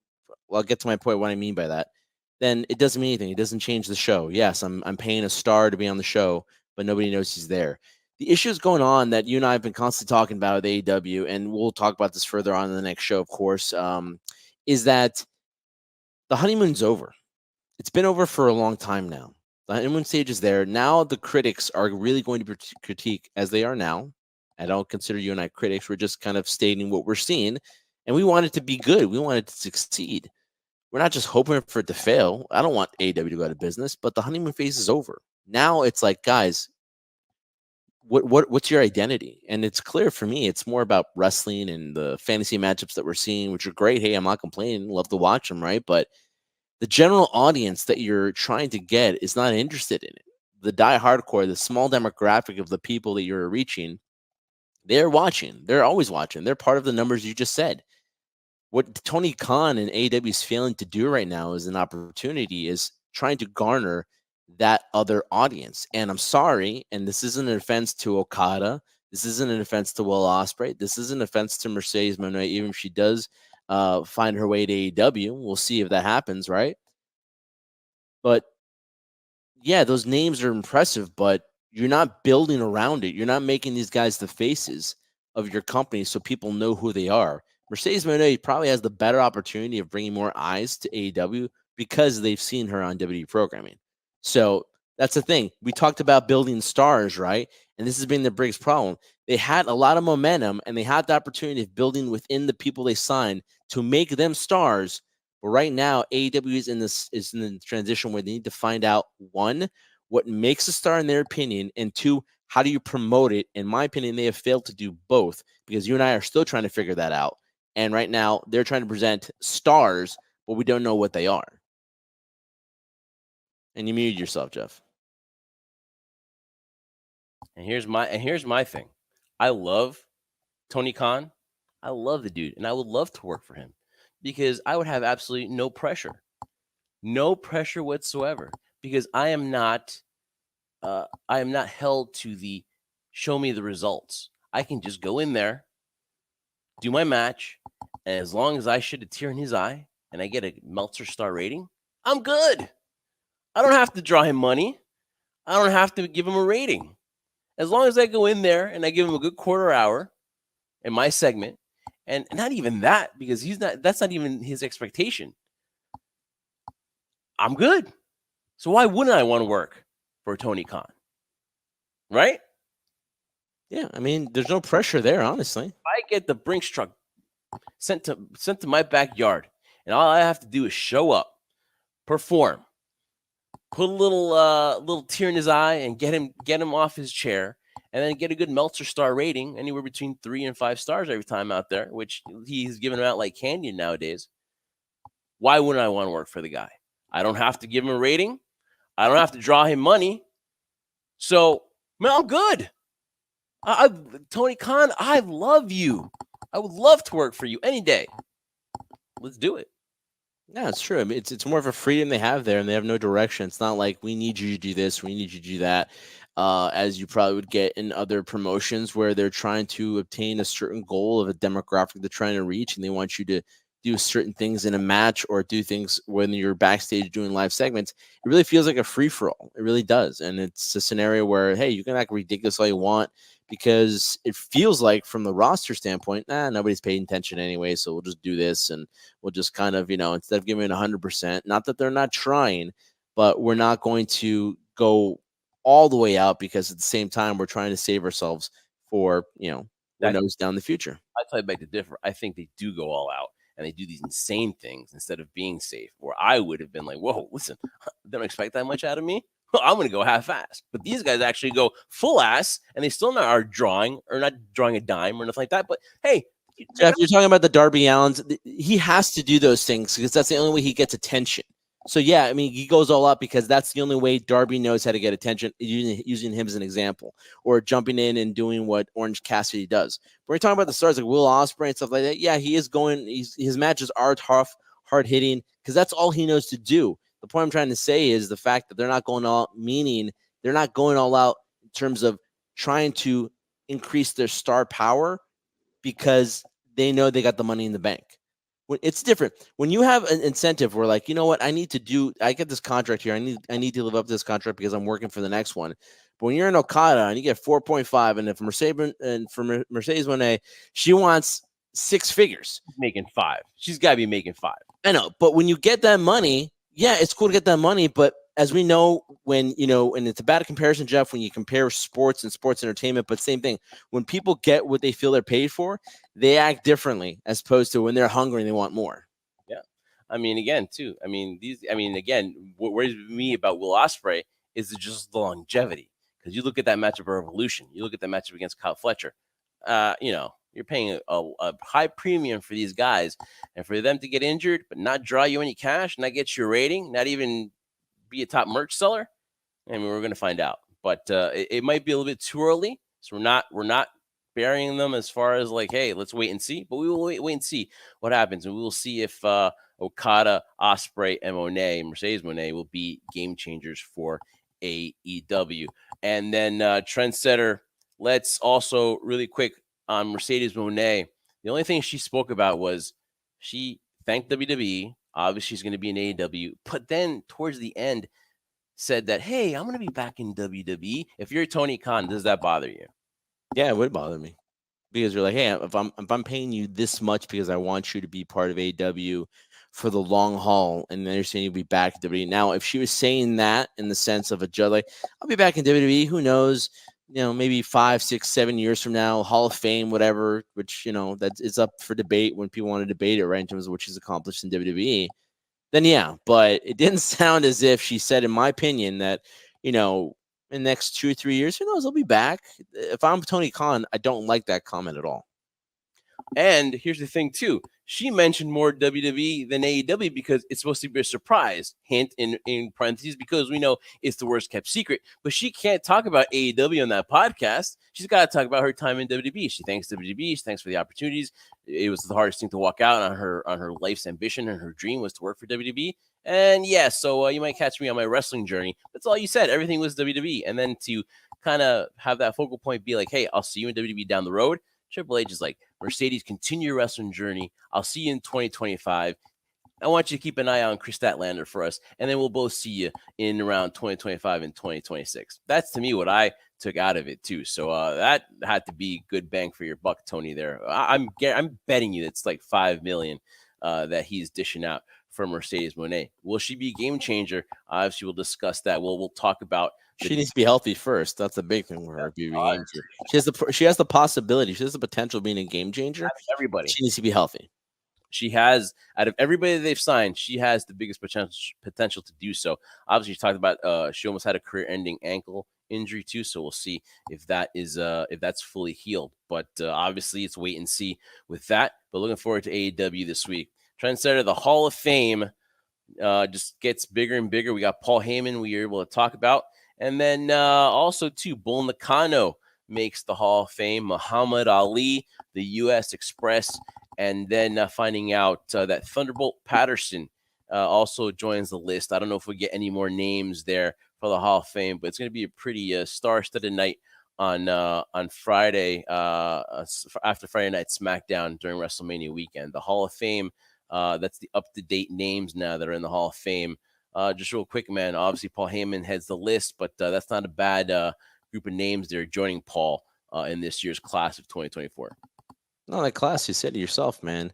well, I'll get to my point, what I mean by that, then it doesn't mean anything. It doesn't change the show. Yes, I'm paying a star to be on the show, but nobody knows he's there. The issues going on that you and I have been constantly talking about with AEW, and we'll talk about this further on in the next show, of course, is that the honeymoon's over. It's been over for a long time now. The honeymoon stage is there. Now the critics are really going to critique as they are now. I don't consider you and I critics. We're just kind of stating what we're seeing, and we want it to be good. We want it to succeed. We're not just hoping for it to fail. I don't want AEW to go out of business, but the honeymoon phase is over. Now it's like, guys, what's your identity? And it's clear for me, it's more about wrestling and the fantasy matchups that we're seeing, which are great. Hey, I'm not complaining. Love to watch them, right? But the general audience that you're trying to get is not interested in it. The die-hardcore, the small demographic of the people that you're reaching, they're watching. They're always watching. They're part of the numbers you just said. What Tony Khan and AEW is failing to do right now is an opportunity, is trying to garner that other audience. And I'm sorry, and this isn't an offense to Okada. This isn't an offense to Will Ospreay. This isn't an offense to Mercedes Moné, even if she does find her way to AEW. We'll see if that happens, right? But yeah, those names are impressive, but you're not building around it. You're not making these guys the faces of your company so people know who they are. Mercedes Moné probably has the better opportunity of bringing more eyes to AEW because they've seen her on WWE programming. So that's the thing. We talked about building stars, right? And this has been the biggest problem. They had a lot of momentum and they had the opportunity of building within the people they signed to make them stars. But right now, AEW is in the transition where they need to find out, one, what makes a star in their opinion, and two, how do you promote it? In my opinion, they have failed to do both, because you and I are still trying to figure that out. And right now, they're trying to present stars, but we don't know what they are. And you muted yourself, Jeff. And here's my thing. I love Tony Khan. I love the dude, and I would love to work for him because I would have absolutely no pressure whatsoever. Because I am not held to the show me the results. I can just go in there, do my match, and as long as I shed a tear in his eye and I get a Meltzer star rating, I'm good. I don't have to draw him money. I don't have to give him a rating. As long as I go in there and I give him a good quarter hour in my segment, and not even that, because that's not even his expectation, I'm good. So why wouldn't I want to work for Tony Khan? Right? Yeah, I mean, there's no pressure there, honestly. If I get the Brinks truck sent to my backyard, and all I have to do is show up, perform, put a little tear in his eye, and get him off his chair, and then get a good Meltzer star rating, anywhere between 3 and 5 stars every time out there, which he's giving them out like candy nowadays. Why wouldn't I want to work for the guy? I don't have to give him a rating. I don't have to draw him money. So, man, I'm good. Tony Khan, I love you. I would love to work for you any day. Let's do it. Yeah, it's true. I mean, it's more of a freedom they have there, and they have no direction. It's not like we need you to do this, we need you to do that, as you probably would get in other promotions where they're trying to obtain a certain goal of a demographic they're trying to reach, and they want you to do certain things in a match or do things when you're backstage doing live segments, it really feels like a free-for-all. It really does. And it's a scenario where, hey, you can act ridiculous all you want because it feels like from the roster standpoint, nobody's paying attention anyway, so we'll just do this and we'll just kind of, instead of giving it 100%, not that they're not trying, but we're not going to go all the way out because at the same time, we're trying to save ourselves for, who knows down the future. I tell you back to differ. I think they do go all out and they do these insane things instead of being safe. Where I would have been like, "Whoa, listen, they don't expect that much out of me. Well, I'm going to go half-ass." But these guys actually go full ass, and they still not drawing a dime or nothing like that. But hey, Jeff, you're talking about the Darby Allins. He has to do those things because that's the only way he gets attention. So, yeah, I mean, he goes all out because that's the only way Darby knows how to get attention, using him as an example, or jumping in and doing what Orange Cassidy does. When we're talking about the stars like Will Ospreay and stuff like that, yeah, he is going – his matches are tough, hard-hitting, because that's all he knows to do. The point I'm trying to say is the fact that they're not going all – meaning they're not going all out in terms of trying to increase their star power because they know they got the money in the bank. It's different when you have an incentive where, like, you know what, I get this contract here. I need to live up to this contract because I'm working for the next one. But when you're in Okada and you get 4.5, and if Mercedes Moné, she wants 6 figures, making 5. She's got to be making 5. I know, but when you get that money, yeah, it's cool to get that money. But as we know, when and it's a bad comparison, Jeff, when you compare sports and sports entertainment, but same thing. When people get what they feel they're paid for, they act differently as opposed to when they're hungry and they want more. Yeah. I mean, again, too. What worries me about Will Ospreay is just the longevity. Because you look at that matchup of Revolution, you look at that matchup against Kyle Fletcher, you're paying a high premium for these guys. And for them to get injured, but not draw you any cash, not get your rating, not even be a top merch seller, I mean, we're going to find out. But it might be a little bit too early. So we're not burying them as far as like, hey, let's wait and see. But we will wait and see what happens. And we will see if Okada, Ospreay, and Mercedes Moné will be game changers for AEW. And then Trendsetter, let's also really quick on Mercedes Moné. The only thing she spoke about was she thanked WWE. Obviously, she's going to be in AEW. But then towards the end said that, hey, I'm going to be back in WWE. If you're Tony Khan, does that bother you? Yeah, it would bother me because you're like, hey, if I'm paying you this much because I want you to be part of AEW for the long haul, and then you're saying you'll be back in WWE. Now, if she was saying that in the sense of a judge, like, I'll be back in WWE, who knows? Maybe 5, 6, 7 years from now, Hall of Fame, whatever, which, that is up for debate when people want to debate it, right, in terms of what she's accomplished in WWE, then yeah. But it didn't sound as if she said, in my opinion, that, in the next 2 or 3 years, who knows, I'll be back. If I'm Tony Khan, I don't like that comment at all. And here's the thing, too. She mentioned more WWE than AEW because it's supposed to be a surprise. Hint in parentheses, because we know it's the worst kept secret. But she can't talk about AEW on that podcast. She's got to talk about her time in WWE. She thanks WWE. She thanks for the opportunities. It was the hardest thing to walk out on her life's ambition, and her dream was to work for WWE. And yeah, so you might catch me on my wrestling journey. That's all you said. Everything was WWE. And then to kind of have that focal point be like, hey, I'll see you in WWE down the road. Triple H is like, Mercedes, continue your wrestling journey. I'll see you in 2025. I want you to keep an eye on Chris Statlander for us, and then we'll both see you in around 2025 and 2026. That's, to me, what I took out of it, too. So that had to be good bang for your buck, Tony, there. I'm betting you it's like $5 million that he's dishing out for Mercedes Moné. Will she be a game changer? Obviously, we'll discuss that. We'll talk about. She needs to be healthy first. That's the big thing for her. She has the possibility. She has the potential of being a game changer. Everybody. She needs to be healthy. She has, out of everybody that they've signed, she has the biggest potential to do so. Obviously, you talked about she almost had a career-ending ankle injury too, so we'll see if that's fully healed. But obviously, it's wait and see with that. But looking forward to AEW this week. Trendsetter, the Hall of Fame just gets bigger and bigger. We got Paul Heyman we were able to talk about. And then also, too, Bull Nakano makes the Hall of Fame. Muhammad Ali, the U.S. Express. And then finding out that Thunderbolt Patterson also joins the list. I don't know if we get any more names there for the Hall of Fame, but it's going to be a pretty star-studded night on Friday after Friday Night SmackDown during WrestleMania weekend. The Hall of Fame That's the up-to-date names now that are in the Hall of Fame. Just real quick, man. Obviously, Paul Heyman heads the list, but that's not a bad group of names there joining Paul in this year's class of 2024. No, that class, you said it yourself, man.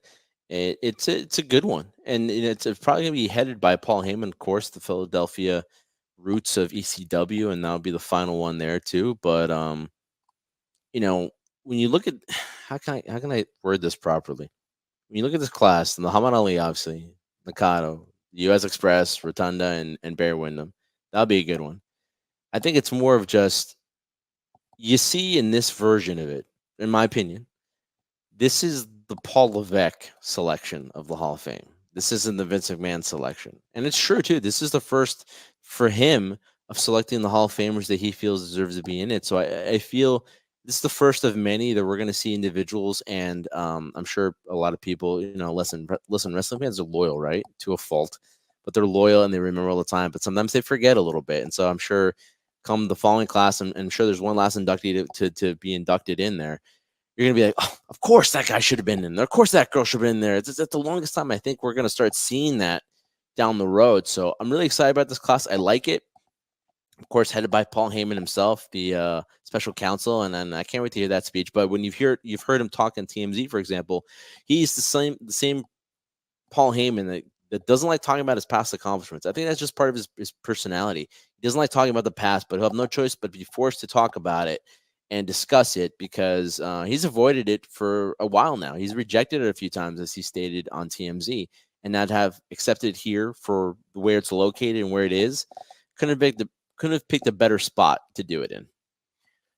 It's a good one, and it's probably gonna be headed by Paul Heyman, of course, the Philadelphia roots of ECW, and that'll be the final one there too. But you know, when you look at how can I word this properly? When you look at this class, and the Muhammad Ali, obviously, Nakano, U.S. Express, Rotunda, and Barry Windham, that'll be a good one. I think it's more of just you see in this version of it, in my opinion, this is the Paul Levesque selection of the Hall of Fame. This isn't the Vince McMahon selection. And it's true, too. This is the first for him of selecting the Hall of Famers that he feels deserves to be in it. So I feel this is the first of many that we're going to see individuals. And I'm sure a lot of people, listen, wrestling fans are loyal, right? To a fault. But they're loyal and they remember all the time. But sometimes they forget a little bit. And so I'm sure come the following class, and I'm sure there's one last inductee to be inducted in there. You're going to be like, oh, of course that guy should have been in there. Of course that girl should have been in there. It's at the longest time I think we're going to start seeing that down the road. So I'm really excited about this class. I like it. Of course, headed by Paul Heyman himself, the special counsel, and then I can't wait to hear that speech. But when you've heard him talk on TMZ, for example, he's the same Paul Heyman that doesn't like talking about his past accomplishments. I think that's just part of his personality. He doesn't like talking about the past, but he'll have no choice but be forced to talk about it and discuss it because he's avoided it for a while now. He's rejected it a few times, as he stated on TMZ, and not have accepted it here for where it's located and where it is. Couldn't have picked a better spot to do it in.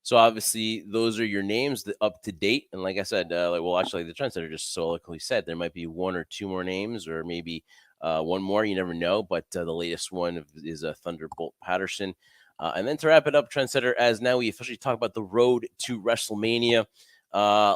So obviously, those are your names, the up to date. And like I said, actually, the Trendsetter just so eloquently said there might be one or two more names, or maybe one more. You never know. But the latest one is Thunderbolt Patterson. And then to wrap it up, Trendsetter, as now we officially talk about the road to WrestleMania.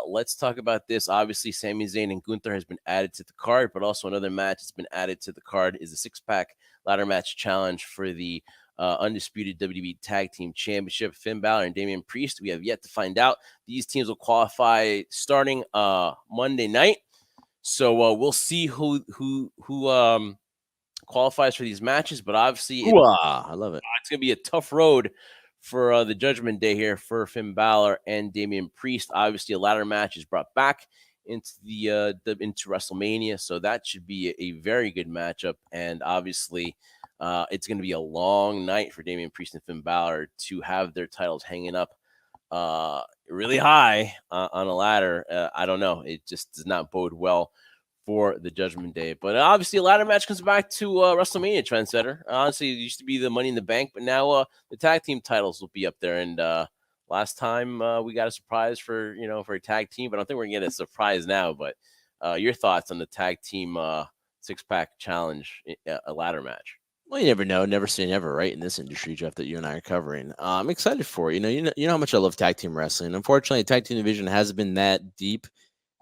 Let's talk about this. Obviously, Sami Zayn and Gunther has been added to the card, but also another match that's been added to the card is the six-pack ladder match challenge for the undisputed WWE Tag Team Championship. Finn Balor and Damian Priest. We have yet to find out. These teams will qualify starting Monday night. So we'll see who qualifies for these matches. But obviously, I love it. It's going to be a tough road for the Judgment Day here for Finn Balor and Damian Priest. Obviously, a ladder match is brought back into into WrestleMania, so that should be a very good matchup. And obviously, it's going to be a long night for Damian Priest and Finn Balor to have their titles hanging up really high on a ladder. I don't know. It just does not bode well for the Judgment Day. But obviously, a ladder match comes back to WrestleMania, Trendsetter. Honestly, it used to be the Money in the Bank, but now the tag team titles will be up there. And last time we got a surprise for a tag team, but I don't think we're going to get a surprise now. But your thoughts on the tag team six-pack challenge, a ladder match? Well, you never know. Never say never, right? In this industry, Jeff, that you and I are covering. I'm excited for it. You know how much I love tag team wrestling. Unfortunately, the tag team division hasn't been that deep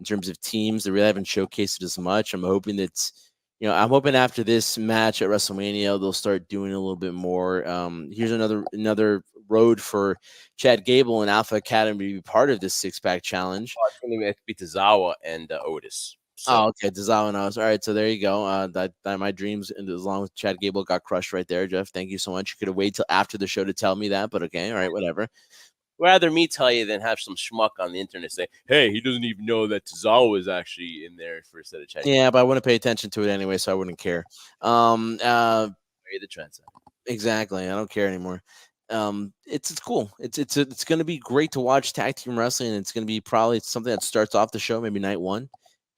in terms of teams. They really haven't showcased it as much. I'm hoping I'm hoping after this match at WrestleMania, they'll start doing a little bit more. Here's another road for Chad Gable and Alpha Academy to be part of this six-pack challenge. It's going to be Tozawa and Otis. So. Oh, okay. Tozawa and Otis. All right, so there you go. That my dreams, and as long as Chad Gable got crushed right there, Jeff. Thank you so much. You could have waited till after the show to tell me that, but okay. All right, whatever. Rather me tell you than have some schmuck on the internet say, hey, he doesn't even know that Tozawa is actually in there for a set of Chad. Yeah, but I wouldn't pay attention to it anyway, so I wouldn't care. You're the Trendsetter. Exactly. I don't care anymore. It's cool. It's going to be great to watch tag team wrestling. And it's going to be probably something that starts off the show, maybe night one,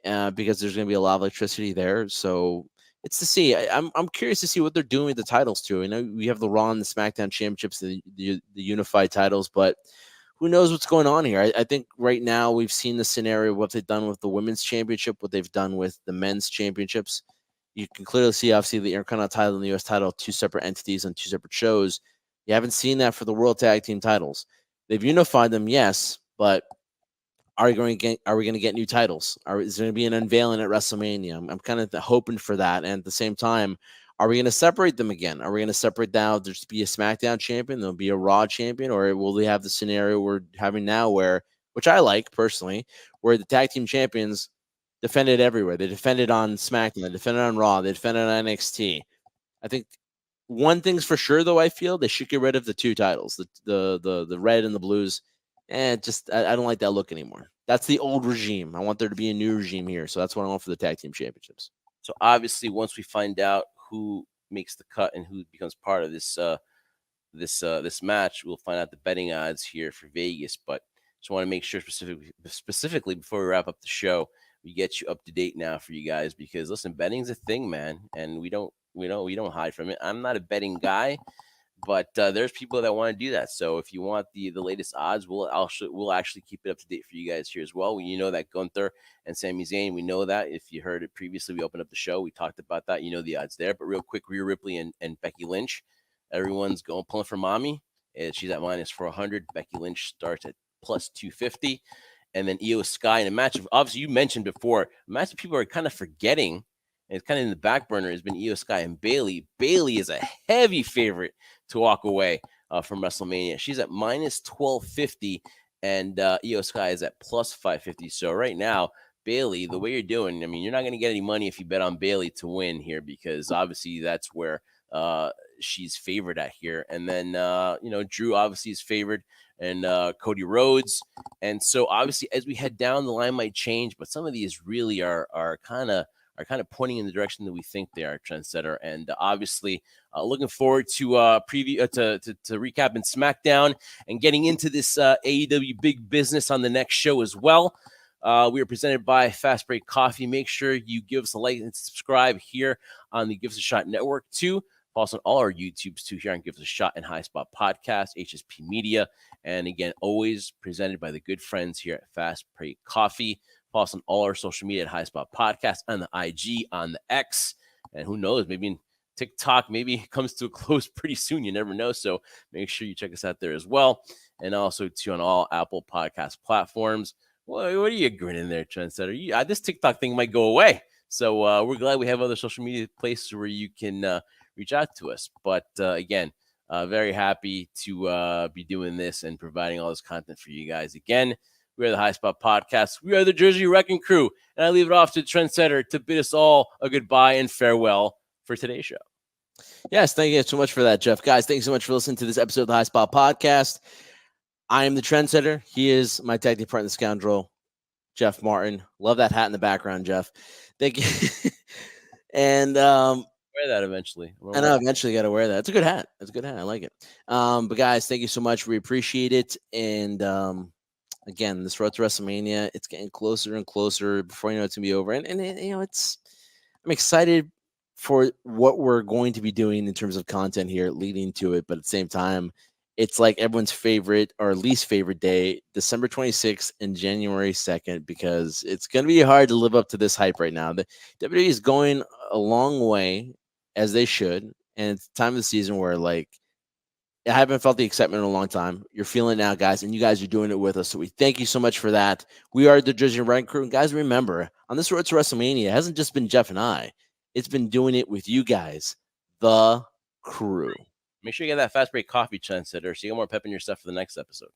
because there's going to be a lot of electricity there. So it's to see. I'm curious to see what they're doing with the titles too. I know we have the Raw and the SmackDown championships, the unified titles, but who knows what's going on here? I think right now we've seen the scenario of what they've done with the women's championship, what they've done with the men's championships. You can clearly see, obviously, the Intercontinental title and the U.S. title, two separate entities on two separate shows. You haven't seen that for the World Tag Team titles. They've unified them, yes, but are we going to get new titles? Is there going to be an unveiling at WrestleMania? I'm kind of hoping for that. And at the same time, are we going to separate them again? Are we going to separate now? There's be a SmackDown champion, there'll be a Raw champion, or will they have the scenario we're having now, which I like personally, where the tag team champions defended everywhere. They defended on SmackDown, they defended on Raw, they defended on NXT. I think one thing's for sure, though. I feel they should get rid of the two titles, the red and the blues. And I don't like that look anymore. That's the old regime. I want there to be a new regime here. So that's what I want for the tag team championships. So obviously, once we find out who makes the cut and who becomes part of this this match, we'll find out the betting odds here for Vegas. But just want to make sure specifically before we wrap up the show, we get you up to date now for you guys, because listen, betting's a thing, man, and we don't hide from it. I'm not a betting guy, but there's people that want to do that. So if you want the latest odds, we'll actually keep it up to date for you guys here as well. You know that Gunther and Sami Zayn, we know that. If you heard it previously, we opened up the show, we talked about that. You know the odds there. But real quick, Rhea Ripley and Becky Lynch, everyone's pulling for mommy. She's at minus 400. Becky Lynch starts at plus 250. And then Io Sky in a match. Obviously, you mentioned before, a match that people are kind of forgetting, and it's kind of in the back burner, has been Io Sky and Bayley. Bayley is a heavy favorite to walk away from WrestleMania. She's at minus 1250, and Io Sky is at plus 550. So right now, Bayley, the way you're doing, I mean, you're not going to get any money if you bet on Bayley to win here, because obviously that's where she's favored at here. And then, Drew obviously is favored, and Cody Rhodes. And so obviously as we head down, the line might change, but some of these really are kind of pointing in the direction that we think they are, Trendsetter. And obviously looking forward to preview to recapping SmackDown and getting into this AEW big business on the next show as well. We are presented by Fast Break Coffee. Make sure you give us a like and subscribe here on the Give Us a Shot Network too. Also on all our YouTubes too, here on Give Us a Shot and High Spot Podcast, HSP Media. And again, always presented by the good friends here at Fast Break Coffee. Follow us on all our social media at High Spot Podcast, on the IG, on the X, and who knows, maybe in TikTok, maybe comes to a close pretty soon. You never know. So make sure you check us out there as well. And also too on all Apple Podcast platforms. Well, what are you grinning there, Trendsetter? This TikTok thing might go away. So we're glad we have other social media places where you can reach out to us. But again, very happy to be doing this and providing all this content for you guys. Again, we are the High Spot Podcast. We are the Jersey Wrecking Crew. And I leave it off to Trendsetter to bid us all a goodbye and farewell for today's show. Yes, thank you so much for that, Jeff. Guys, thanks so much for listening to this episode of the High Spot Podcast. I am the Trendsetter. He is my tag team partner, the Scoundrel, Jeff Martin. Love that hat in the background, Jeff. Thank you. And wear that eventually. I know, eventually got to wear that. It's a good hat. It's a good hat. I like it. But guys, thank you so much. We appreciate it. And again, this road to WrestleMania, it's getting closer and closer. Before you know it's gonna be over. And I'm excited for what we're going to be doing in terms of content here leading to it. But at the same time, it's like everyone's favorite or least favorite day, December 26th and January 2nd, because it's going to be hard to live up to this hype right now. The WWE is going a long way, as they should. And it's time of the season where, like, I haven't felt the excitement in a long time. You're feeling it now, guys, and you guys are doing it with us. So we thank you so much for that. We are the Jersey Wrecking Crew. And guys, remember, on this road to WrestleMania, it hasn't just been Jeff and I. It's been doing it with you guys, the crew. Make sure you get that Fast Break Coffee, Trendsetter, so you get more pep in your stuff for the next episode.